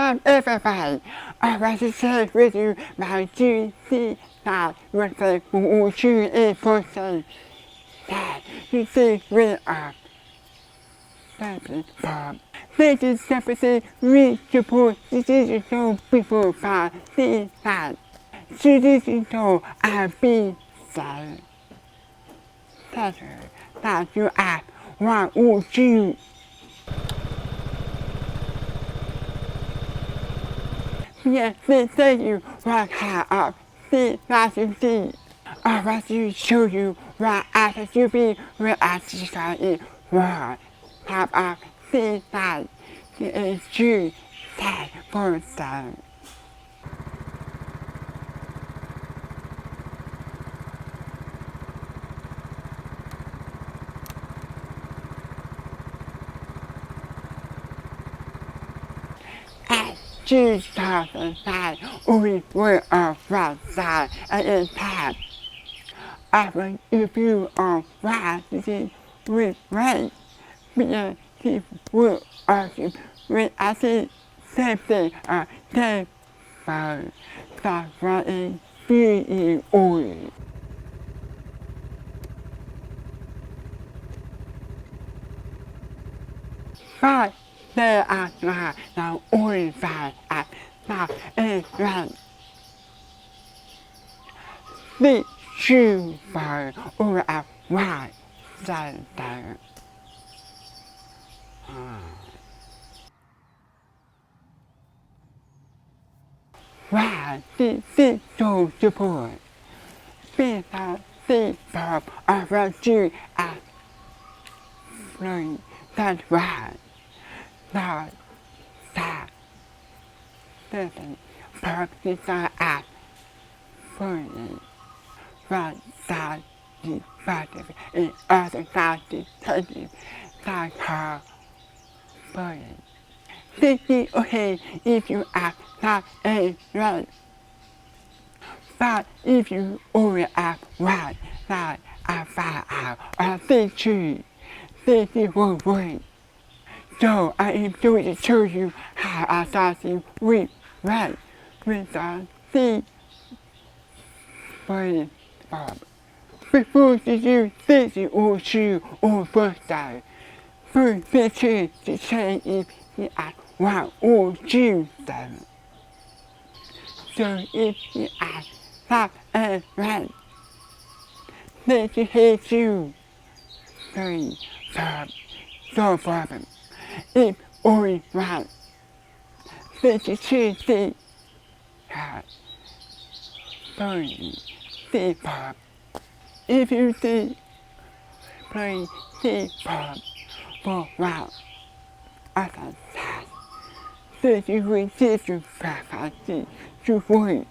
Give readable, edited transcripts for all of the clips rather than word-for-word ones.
Welcome everybody. I want to share with you my GC that was the person that you see we are stepping from. This is definitely reachable digital people by the that. Digital and be said that you ask what would you yes, they say you what kind of see that you see. I want to show you what after you be will actually what type of see that is true that for them. At 2005, we were on one side and in time. After if you are right, with right, because he will argue with I think same thing same phone that running being old. But there are now old side at that is right. The shoe fire over a right side there. Right, the so support. Be that the verb of you as flowing. That's right. That certain purposes are at flowing. Right side is positive and other side is negative. That's her flowing. This is okay if you act not a right. But if you only act right, that I find out I think true. This is one way. So I am going to show you how I thought you with right with the C brain bob. Before you do this or shoe or birthday, first picture to say if you act right or choose them. So if you act that and right, then you hate you. Three, so problem. If only right, then you choose the hat. Three, the pop. If you see, play the pop for wow, as a task. Then you will see to practice to win.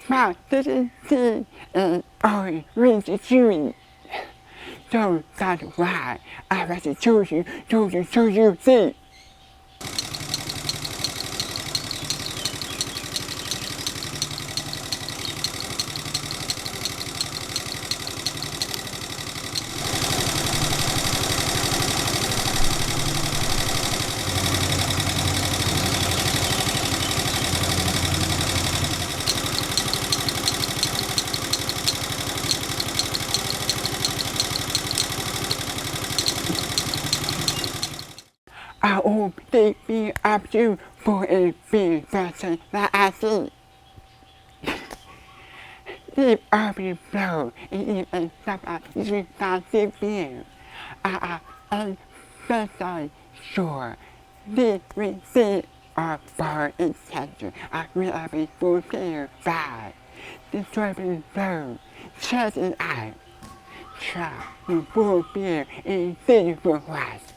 My little thing is always really chewy. So that's why I was choose you see. I will be up to for a big person that I see. Deep urban flow is even something you can view. I am especially sure this receipt of for intention. I will be fulfilled by the urban flow. Shut it out. Try to fulfill in sinful life.